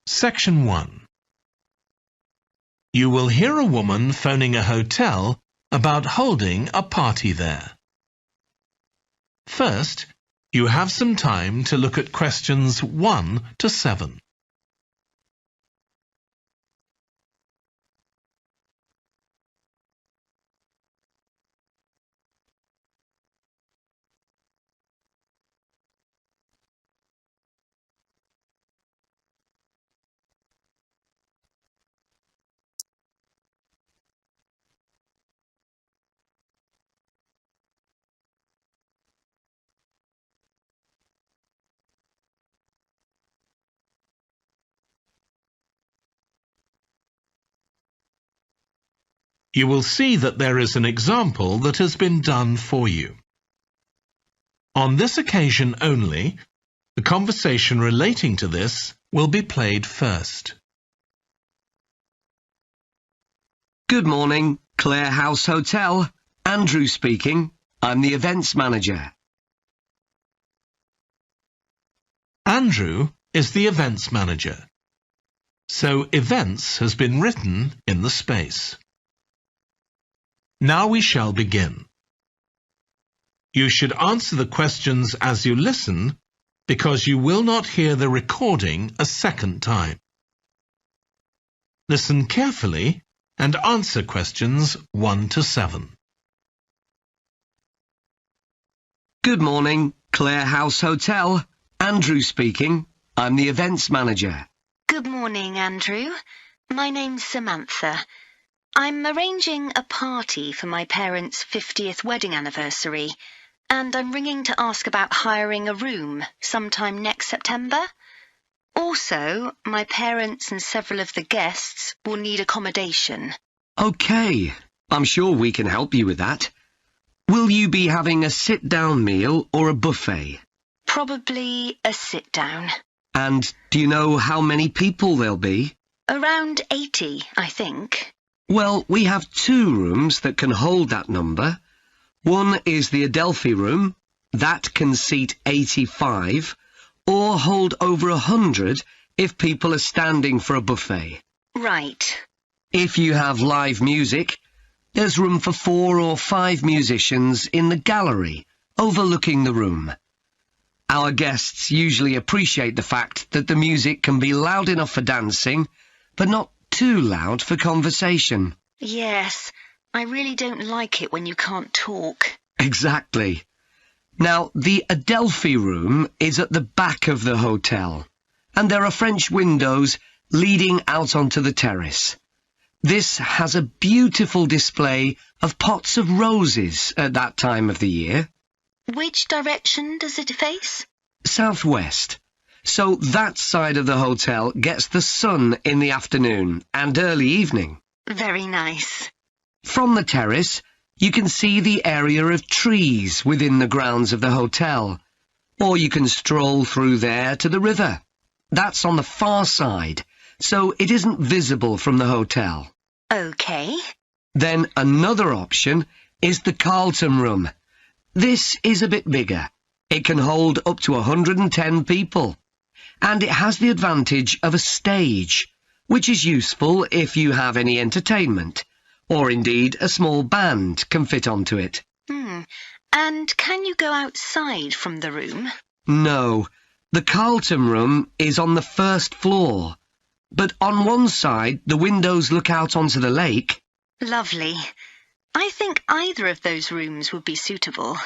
Section 1. You will hear a woman phoning a hotel about holding a party there. First, you have some time to look at questions 1 to 7. You will see that there is an example that has been done for you. On this occasion only, the conversation relating to this will be played first. Good morning, Clare House Hotel. Andrew speaking. I'm the events manager. Andrew is the events manager. So events has been written in the space. Now we shall begin. You should answer the questions as you listen, because you will not hear the recording a second time. Listen carefully and answer questions 1 to 7. Good morning, Clare House Hotel. Andrew speaking. I'm the events manager. Good morning, Andrew. My name's Samantha. I'm arranging a party for my parents' 50th wedding anniversary, and I'm ringing to ask about hiring a room sometime next September. Also, my parents and several of the guests will need accommodation. OK, I'm sure we can help you with that. Will you be having a sit-down meal or a buffet? Probably a sit-down. And do you know how many people there'll be? Around 80, I think. Well, we have 2 rooms that can hold that number. One is the Adelphi room. That can seat 85, or hold over 100 if people are standing for a buffet. Right. If you have live music, there's room for 4 or 5 musicians in the gallery, overlooking the room. Our guests usually appreciate the fact that the music can be loud enough for dancing, but not too loud for conversation. Yes, I really don't like it when you can't talk. Exactly. Now, the Adelphi room is at the back of the hotel, and there are French windows leading out onto the terrace. This has a beautiful display of pots of roses at that time of the year. Which direction does it face? Southwest. So that side of the hotel gets the sun in the afternoon and early evening. Very nice. From the terrace, you can see the area of trees within the grounds of the hotel, or you can stroll through there to the river. That's on the far side, so it isn't visible from the hotel. OK. Then another option is the Carlton room. This is a bit bigger. It can hold up to 110 people. And it has the advantage of a stage, which is useful if you have any entertainment, or indeed a small band can fit onto it. And can you go outside from the room? No, the Carlton room is on the first floor, but on one side the windows look out onto the lake. Lovely. I think either of those rooms would be suitable.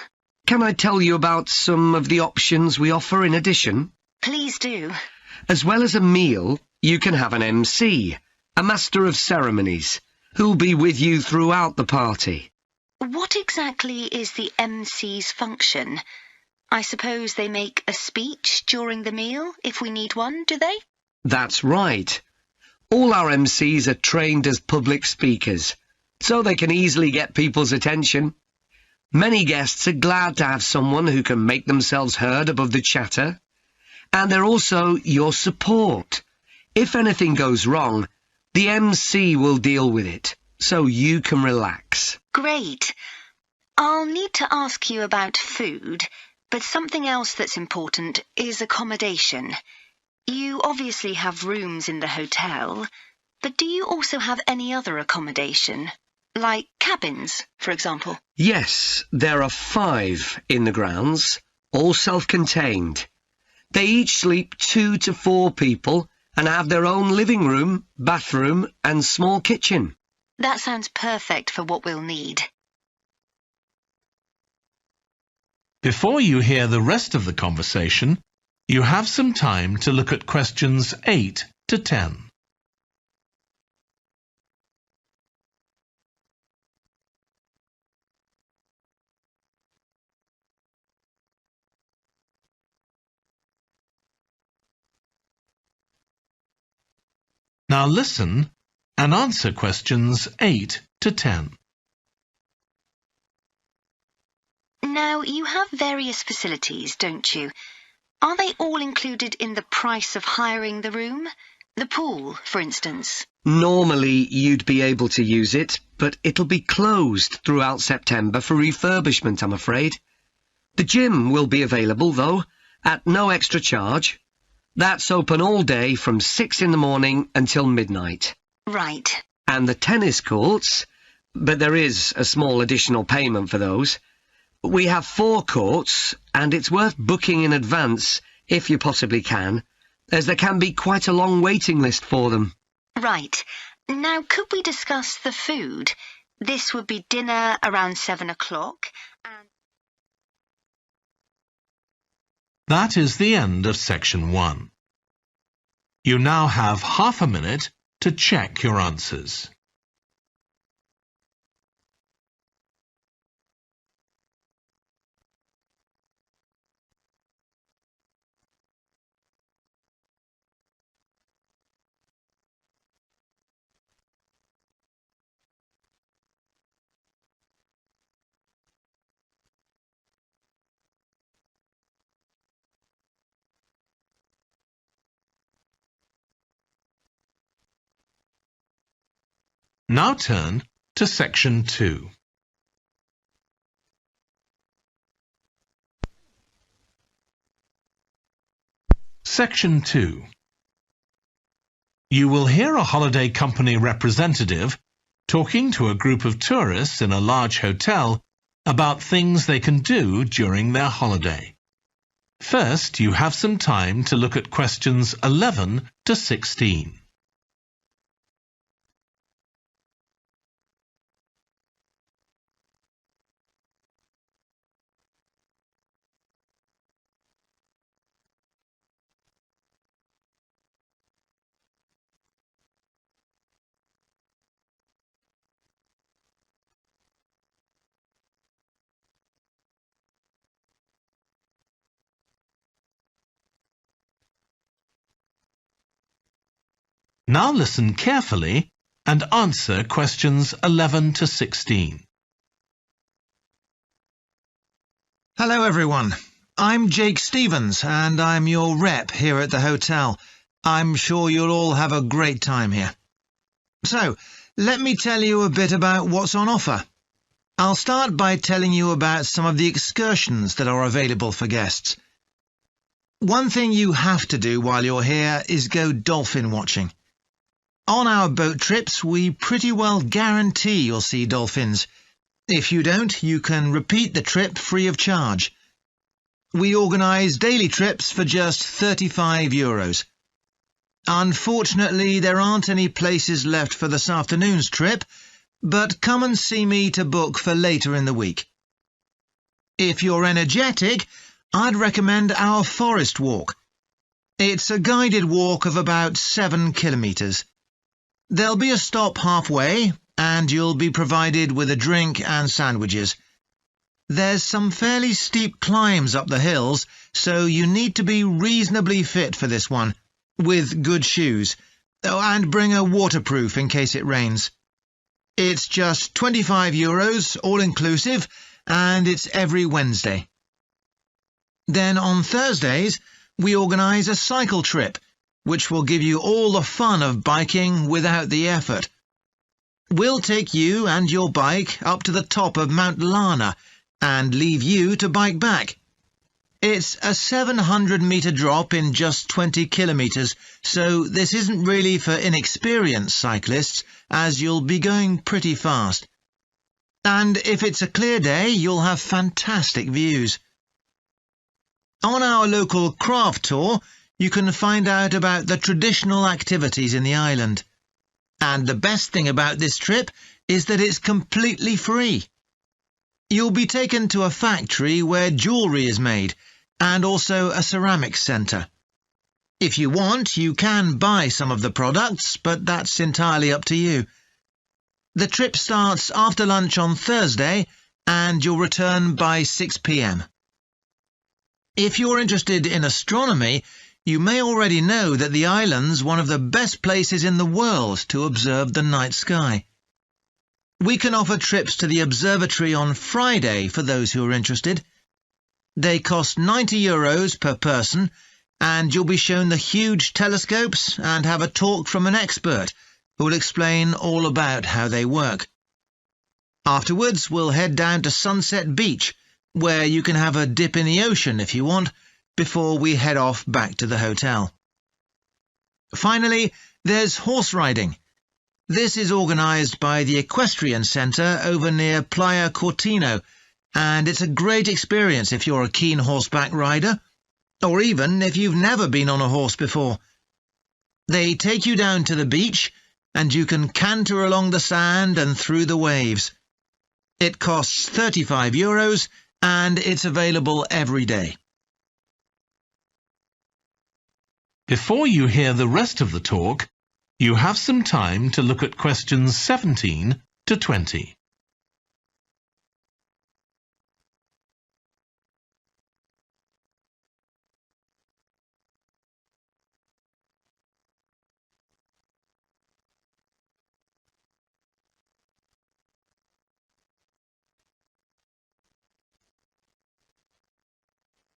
Can I tell you about some of the options we offer in addition? Please do. As well as a meal, you can have an MC, a master of ceremonies, who'll be with you throughout the party. What exactly is the MC's function? I suppose they make a speech during the meal, if we need one, do they? That's right. All our MCs are trained as public speakers, so they can easily get people's attention. Many guests are glad to have someone who can make themselves heard above the chatter. And they're also your support. If anything goes wrong, the MC will deal with it, so you can relax. Great. I'll need to ask you about food, but something else that's important is accommodation. You obviously have rooms in the hotel, but do you also have any other accommodation? Like cabins, for example? Yes, there are 5 in the grounds, all self-contained. They each sleep 2 to 4 people and have their own living room, bathroom and small kitchen. That sounds perfect for what we'll need. Before you hear the rest of the conversation, you have some time to look at questions 8 to 10. Now listen and answer questions 8 to 10. Now, you have various facilities, don't you? Are they all included in the price of hiring the room? The pool, for instance? Normally you'd be able to use it, but it'll be closed throughout September for refurbishment, I'm afraid. The gym will be available, though, at no extra charge. That's open all day from 6 in the morning until midnight. Right. And the tennis courts, but there is a small additional payment for those. We have 4 courts, and it's worth booking in advance, if you possibly can, as there can be quite a long waiting list for them. Right. Now, could we discuss the food? This would be dinner around 7 o'clock, and... That is the end of section 1. You now have half a minute to check your answers. Now turn to section 2. Section 2. You will hear a holiday company representative talking to a group of tourists in a large hotel about things they can do during their holiday. First, you have some time to look at questions 11 to 16. Now listen carefully and answer questions 11 to 16. Hello everyone, I'm Jake Stevens and I'm your rep here at the hotel. I'm sure you'll all have a great time here. So, let me tell you a bit about what's on offer. I'll start by telling you about some of the excursions that are available for guests. One thing you have to do while you're here is go dolphin watching. On our boat trips, we pretty well guarantee you'll see dolphins. If you don't, you can repeat the trip free of charge. We organise daily trips for just €35. Unfortunately, there aren't any places left for this afternoon's trip, but come and see me to book for later in the week. If you're energetic, I'd recommend our forest walk. It's a guided walk of about 7 kilometres. There'll be a stop halfway, and you'll be provided with a drink and sandwiches. There's some fairly steep climbs up the hills, so you need to be reasonably fit for this one, with good shoes. Oh, and bring a waterproof in case it rains. It's just €25, all-inclusive, and it's every Wednesday. Then on Thursdays, we organise a cycle trip, which will give you all the fun of biking without the effort. We'll take you and your bike up to the top of Mount Lana and leave you to bike back. It's a 700-metre drop in just 20 kilometres, so this isn't really for inexperienced cyclists, as you'll be going pretty fast. And if it's a clear day, you'll have fantastic views. On our local craft tour, you can find out about the traditional activities in the island. And the best thing about this trip is that it's completely free. You'll be taken to a factory where jewellery is made, and also a ceramics centre. If you want, you can buy some of the products, but that's entirely up to you. The trip starts after lunch on Thursday, and you'll return by 6 p.m. If you're interested in astronomy, you may already know that the island's one of the best places in the world to observe the night sky. We can offer trips to the observatory on Friday for those who are interested. They cost €90 per person, and you'll be shown the huge telescopes and have a talk from an expert who will explain all about how they work. Afterwards, we'll head down to Sunset Beach, where you can have a dip in the ocean if you want, before we head off back to the hotel. Finally, there's horse riding. This is organised by the Equestrian Centre over near Playa Cortino, and it's a great experience if you're a keen horseback rider, or even if you've never been on a horse before. They take you down to the beach, and you can canter along the sand and through the waves. It costs €35, and it's available every day. Before you hear the rest of the talk, you have some time to look at questions 17 to 20.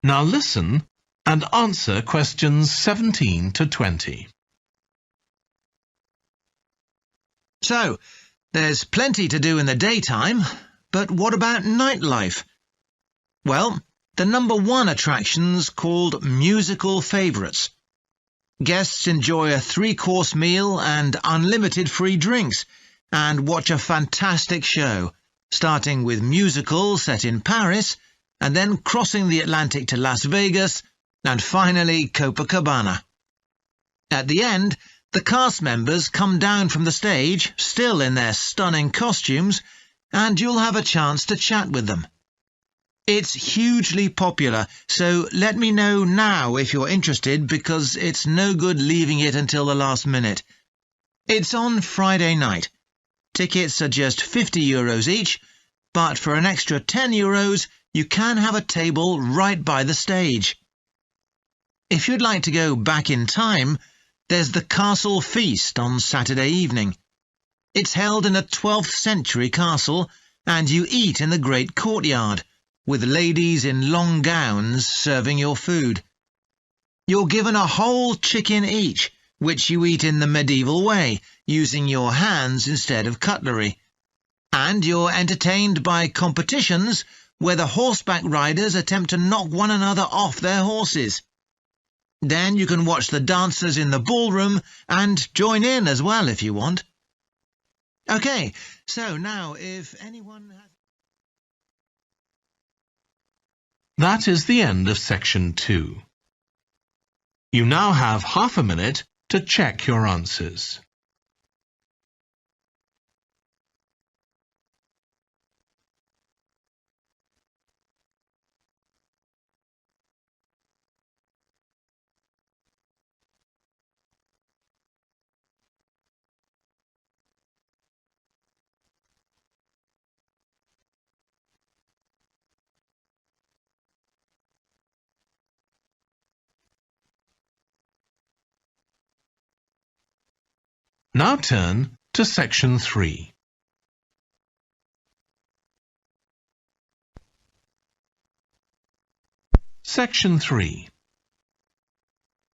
Now listen and answer questions 17 to 20. So, there's plenty to do in the daytime, but what about nightlife? Well, the number one attraction's called Musical Favourites. Guests enjoy a 3-course meal and unlimited free drinks, and watch a fantastic show, starting with musicals set in Paris, and then crossing the Atlantic to Las Vegas, and finally Copacabana. At the end, the cast members come down from the stage, still in their stunning costumes, and you'll have a chance to chat with them. It's hugely popular, so let me know now if you're interested, because it's no good leaving it until the last minute. It's on Friday night. Tickets are just €50 each, but for an extra €10, you can have a table right by the stage. If you'd like to go back in time, there's the Castle Feast on Saturday evening. It's held in a 12th century castle, and you eat in the great courtyard, with ladies in long gowns serving your food. You're given a whole chicken each, which you eat in the medieval way, using your hands instead of cutlery. And you're entertained by competitions where the horseback riders attempt to knock one another off their horses. Then you can watch the dancers in the ballroom and join in as well if you want. OK, so now if anyone has... That is the end of section 2. You now have half a minute to check your answers. Now turn to section 3. Section 3.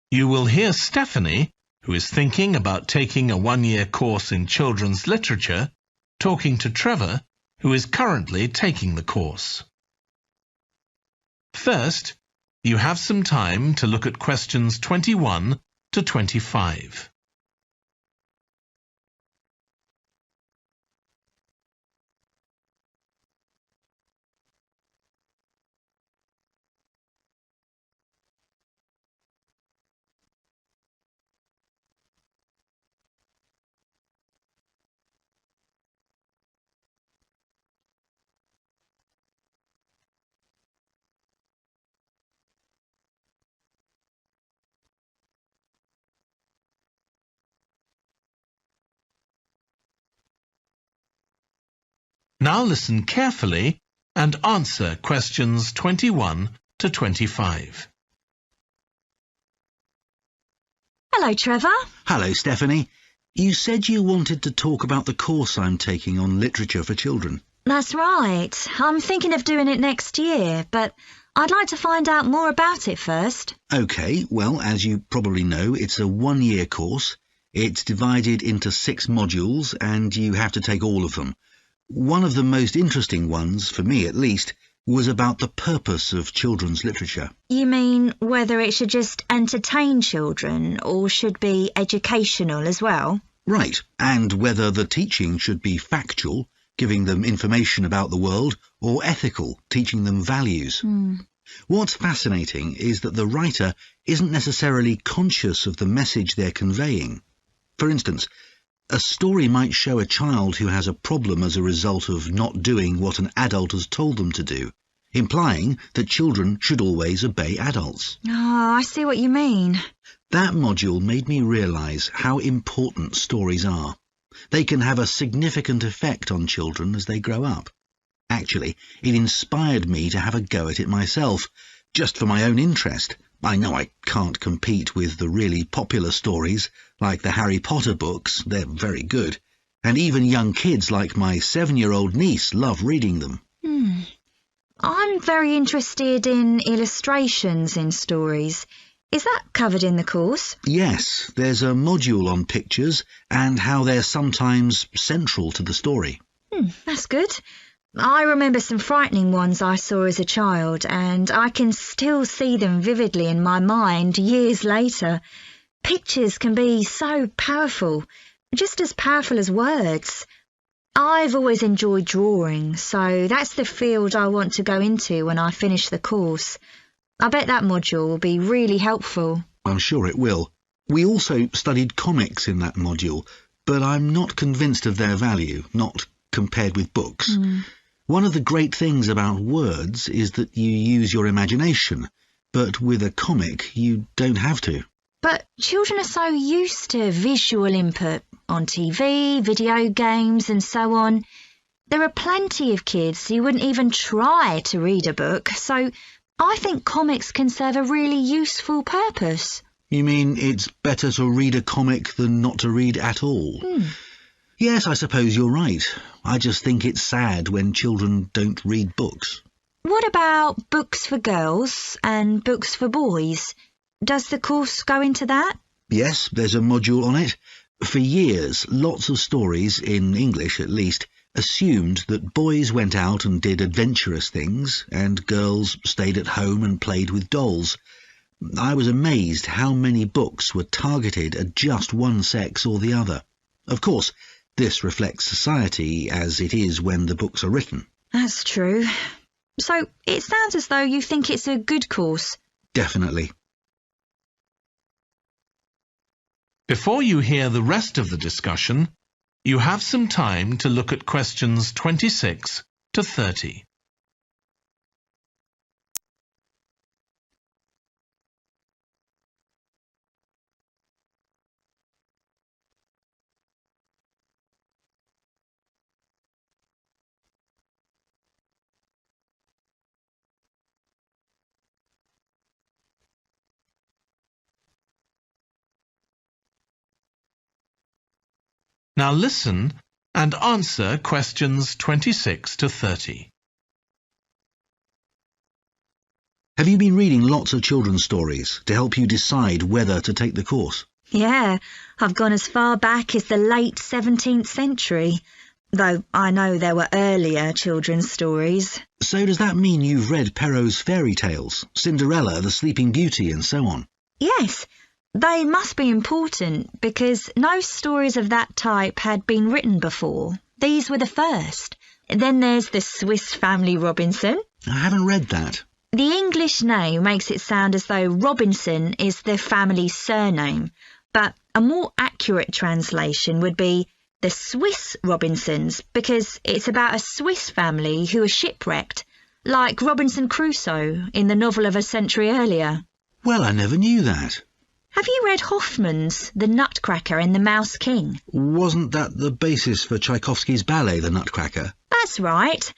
You will hear Stephanie, who is thinking about taking a 1-year course in children's literature, talking to Trevor, who is currently taking the course. First, You have some time to look at questions 21 to 25. Now listen carefully and answer questions 21 to 25. Hello, Trevor. Hello, Stephanie. You said you wanted to talk about the course I'm taking on literature for children. That's right. I'm thinking of doing it next year, but I'd like to find out more about it first. OK, well, as you probably know, it's a 1-year course. It's divided into 6 modules, and you have to take all of them. One of the most interesting ones, for me at least, was about the purpose of children's literature. You mean whether it should just entertain children or should be educational as well? Right, and whether the teaching should be factual, giving them information about the world, or ethical, teaching them values. What's fascinating is that the writer isn't necessarily conscious of the message they're conveying. For instance, a story might show a child who has a problem as a result of not doing what an adult has told them to do, implying that children should always obey adults. Oh, I see what you mean. That module made me realise how important stories are. They can have a significant effect on children as they grow up. Actually, it inspired me to have a go at it myself, just for my own interest. I know I can't compete with the really popular stories, like the Harry Potter books. They're very good. And even young kids like my 7-year-old niece love reading them. I'm very interested in illustrations in stories. Is that covered in the course? Yes, there's a module on pictures and how they're sometimes central to the story. That's good. I remember some frightening ones I saw as a child, and I can still see them vividly in my mind years later. Pictures can be so powerful, just as powerful as words. I've always enjoyed drawing, so that's the field I want to go into when I finish the course. I bet that module will be really helpful. I'm sure it will. We also studied comics in that module, but I'm not convinced of their value, not compared with books. One of the great things about words is that you use your imagination, but with a comic you don't have to. But children are so used to visual input on TV, video games and so on. There are plenty of kids who wouldn't even try to read a book, so I think comics can serve a really useful purpose. You mean it's better to read a comic than not to read at all? Yes, I suppose you're right. I just think it's sad when children don't read books. What about books for girls and books for boys? Does the course go into that? Yes, there's a module on it. For years, lots of stories, in English at least, assumed that boys went out and did adventurous things, and girls stayed at home and played with dolls. I was amazed how many books were targeted at just one sex or the other. Of course, this reflects society as it is when the books are written. That's true. So it sounds as though you think it's a good course. Definitely. Before you hear the rest of the discussion, you have some time to look at questions 26 to 30. Now listen and answer questions 26 to 30. Have you been reading lots of children's stories to help you decide whether to take the course? Yeah, I've gone as far back as the late 17th century. though I know there were earlier children's stories. So does that mean you've read Perrault's fairy tales, Cinderella, the Sleeping Beauty, and so on? Yes, they must be important because no stories of that type had been written before. These were the first. Then there's the Swiss Family Robinson. I haven't read that. The English name makes it sound as though Robinson is the family's surname, but a more accurate translation would be the Swiss Robinsons, because it's about a Swiss family who are shipwrecked, like Robinson Crusoe in the novel of a century earlier. Well, I never knew that. Have you read Hoffmann's The Nutcracker and the Mouse King? Wasn't that the basis for Tchaikovsky's ballet, The Nutcracker? That's right.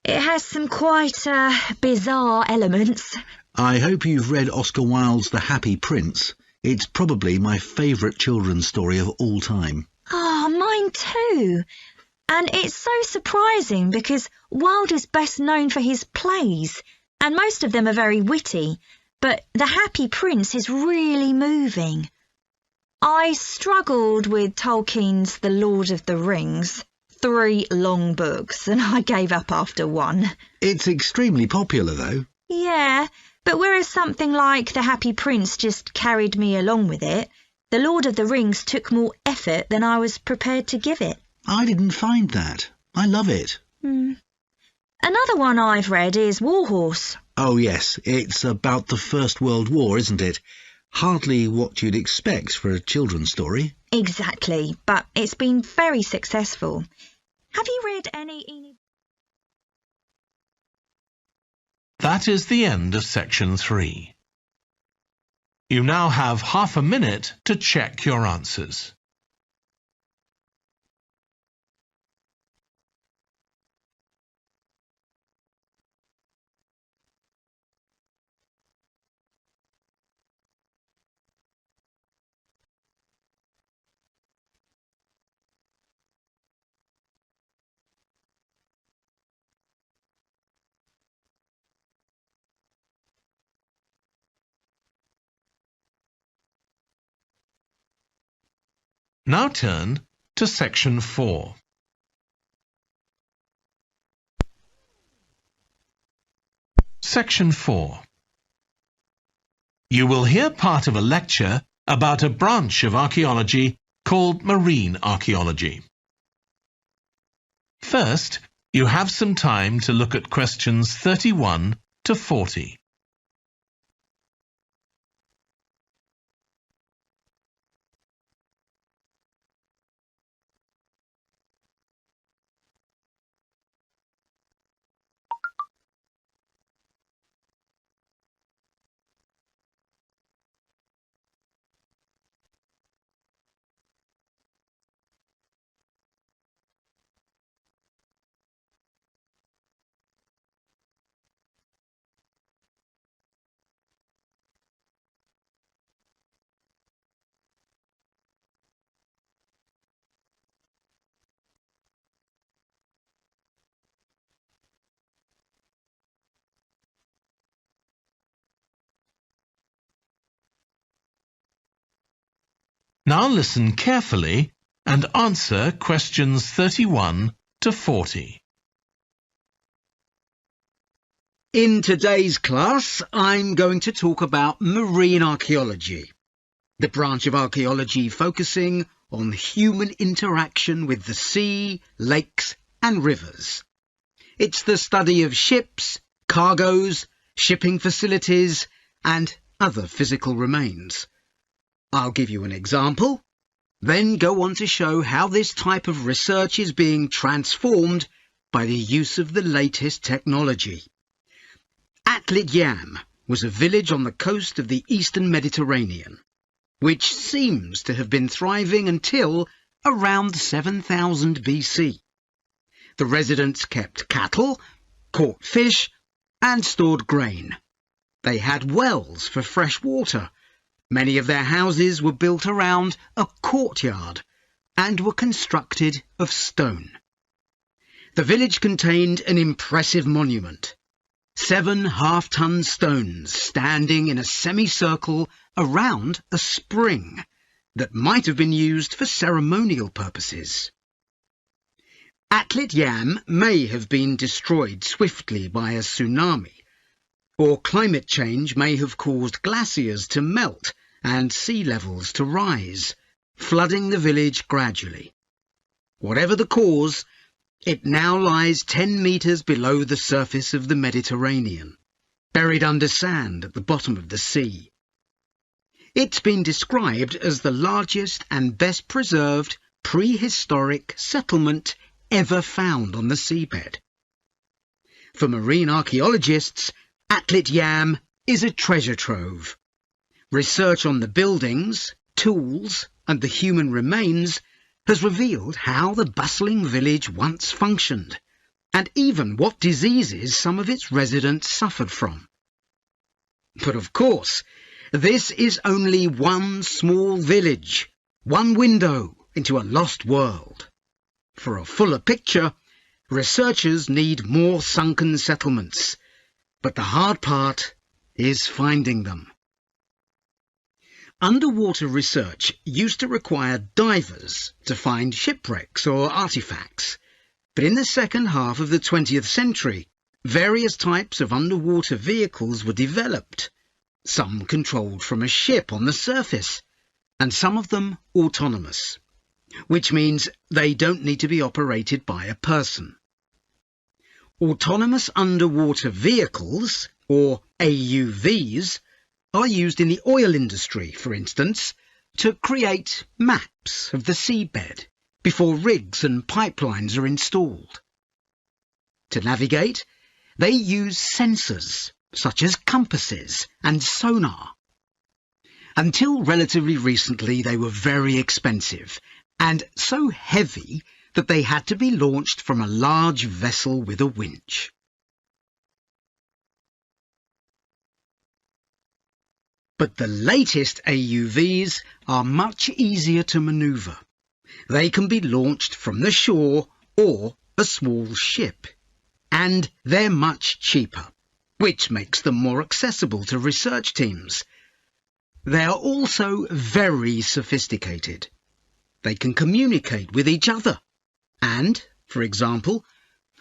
It has some quite bizarre elements. I hope you've read Oscar Wilde's The Happy Prince. It's probably my favourite children's story of all time. Oh, mine too. And it's so surprising because Wilde is best known for his plays, and most of them are very witty, but The Happy Prince is really moving. I struggled with Tolkien's The Lord of the Rings. 3 long books, and I gave up after 1. It's extremely popular, though. Yeah, but whereas something like The Happy Prince just carried me along with it, The Lord of the Rings took more effort than I was prepared to give it. I didn't find that. I love it. Another one I've read is Warhorse. Oh, yes, it's about the First World War, isn't it? Hardly what you'd expect for a children's story. Exactly, but it's been very successful. Have you read any... That is the end of section 3. You now have half a minute to check your answers. Now turn to section 4. Section 4. You will hear part of a lecture about a branch of archaeology called marine archaeology. First, you have some time to look at questions 31 to 40. Now listen carefully and answer questions 31 to 40. In today's class, I'm going to talk about marine archaeology, the branch of archaeology focusing on human interaction with the sea, lakes and rivers. It's the study of ships, cargoes, shipping facilities and other physical remains. I'll give you an example, then go on to show how this type of research is being transformed by the use of the latest technology. Atlit Yam was a village on the coast of the eastern Mediterranean, which seems to have been thriving until around 7000 BC. The residents kept cattle, caught fish, and stored grain. They had wells for fresh water. Many of their houses were built around a courtyard and were constructed of stone. The village contained an impressive monument, 7 half-ton stones standing in a semicircle around a spring that might have been used for ceremonial purposes. Atlit Yam may have been destroyed swiftly by a tsunami, or climate change may have caused glaciers to melt and sea levels to rise, flooding the village gradually. Whatever the cause, it now lies 10 metres below the surface of the Mediterranean, buried under sand at the bottom of the sea. It's been described as the largest and best preserved prehistoric settlement ever found on the seabed. For marine archaeologists, Atlit Yam is a treasure trove. Research on the buildings, tools, and the human remains has revealed how the bustling village once functioned, and even what diseases some of its residents suffered from. But of course, this is only one small village, one window into a lost world. For a fuller picture, researchers need more sunken settlements, but the hard part is finding them. Underwater research used to require divers to find shipwrecks or artifacts, but in the second half of the 20th century, various types of underwater vehicles were developed, some controlled from a ship on the surface, and some of them autonomous, which means they don't need to be operated by a person. Autonomous underwater vehicles, or AUVs, are used in the oil industry, for instance, to create maps of the seabed before rigs and pipelines are installed. To navigate, they use sensors such as compasses and sonar. Until relatively recently, they were very expensive and so heavy that they had to be launched from a large vessel with a winch. But the latest AUVs are much easier to manoeuvre. They can be launched from the shore or a small ship, and they're much cheaper, which makes them more accessible to research teams. They are also very sophisticated. They can communicate with each other and, for example,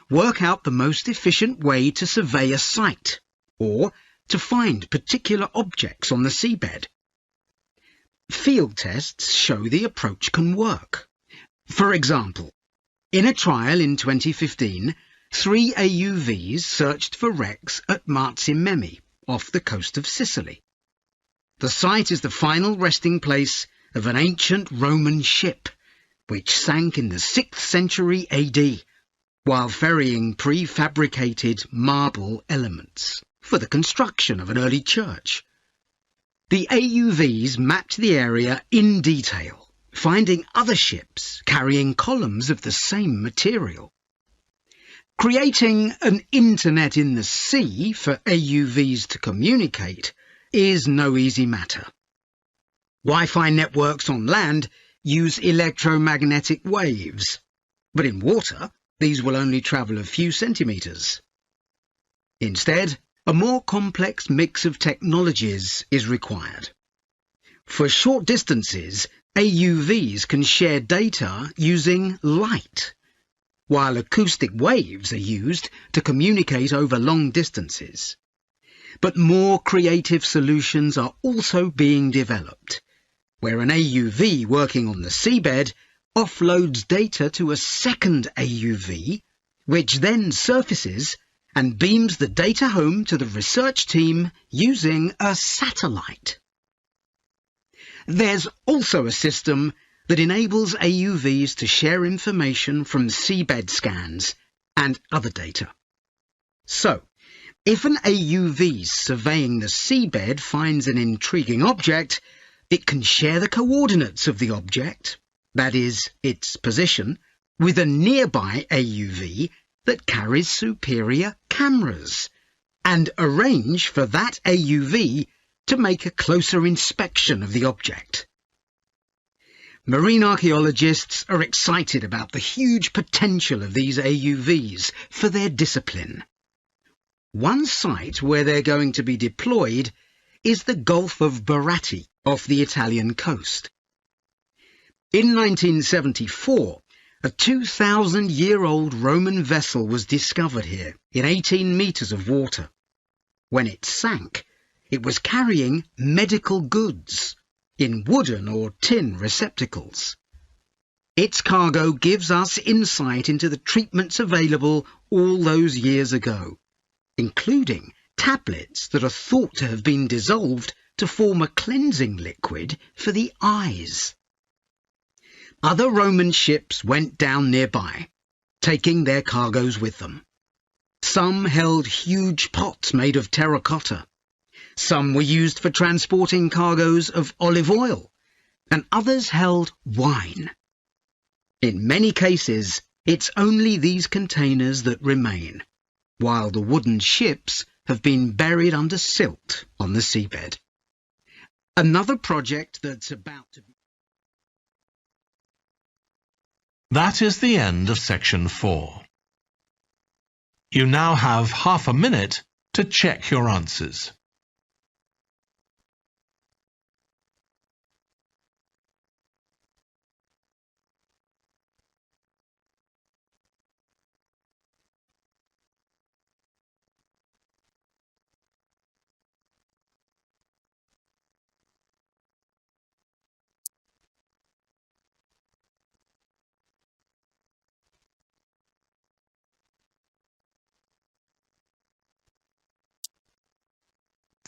work out the most efficient way to survey a site or to find particular objects on the seabed. Field tests show the approach can work. For example, in a trial in 2015, 3 AUVs searched for wrecks at Marzi off the coast of Sicily. The site is the final resting place of an ancient Roman ship, which sank in the 6th century AD, while ferrying prefabricated marble elements for the construction of an early church. The AUVs mapped the area in detail, finding other ships carrying columns of the same material. Creating an internet in the sea for AUVs to communicate is no easy matter. Wi-Fi networks on land use electromagnetic waves, but in water these will only travel a few centimetres. Instead, a more complex mix of technologies is required. For short distances, AUVs can share data using light, while acoustic waves are used to communicate over long distances. But more creative solutions are also being developed, where an AUV working on the seabed offloads data to a second AUV, which then surfaces and beams the data home to the research team using a satellite. There's also a system that enables AUVs to share information from seabed scans and other data. So, if an AUV surveying the seabed finds an intriguing object, it can share the coordinates of the object, that is, its position, with a nearby AUV that carries superior cameras, and arrange for that AUV to make a closer inspection of the object. Marine archaeologists are excited about the huge potential of these AUVs for their discipline. One site where they're going to be deployed is the Gulf of Baratti off the Italian coast. In 1974, A 2,000-year-old Roman vessel was discovered here in 18 metres of water. When it sank, it was carrying medical goods in wooden or tin receptacles. Its cargo gives us insight into the treatments available all those years ago, including tablets that are thought to have been dissolved to form a cleansing liquid for the eyes. Other Roman ships went down nearby, taking their cargoes with them. Some held huge pots made of terracotta. Some were used for transporting cargoes of olive oil, and others held wine. In many cases, it's only these containers that remain, while the wooden ships have been buried under silt on the seabed. Another project that's about to be... That is the end of section 4. You now have half a minute to check your answers.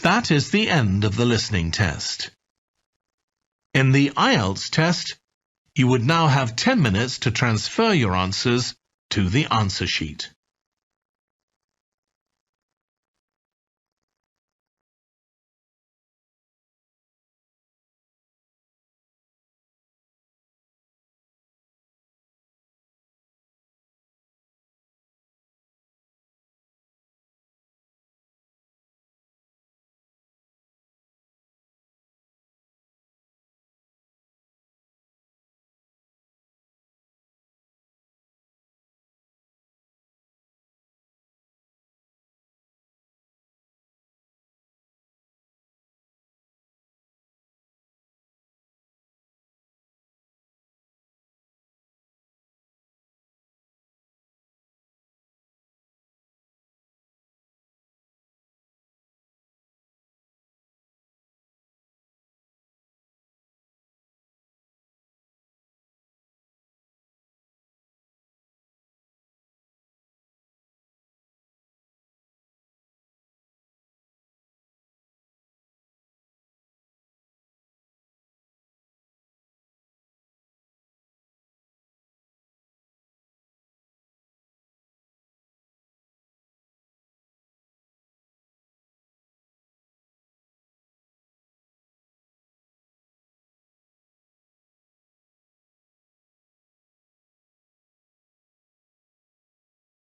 That is the end of the listening test. In the Ielts test, you would now have 10 minutes to transfer your answers to the answer sheet.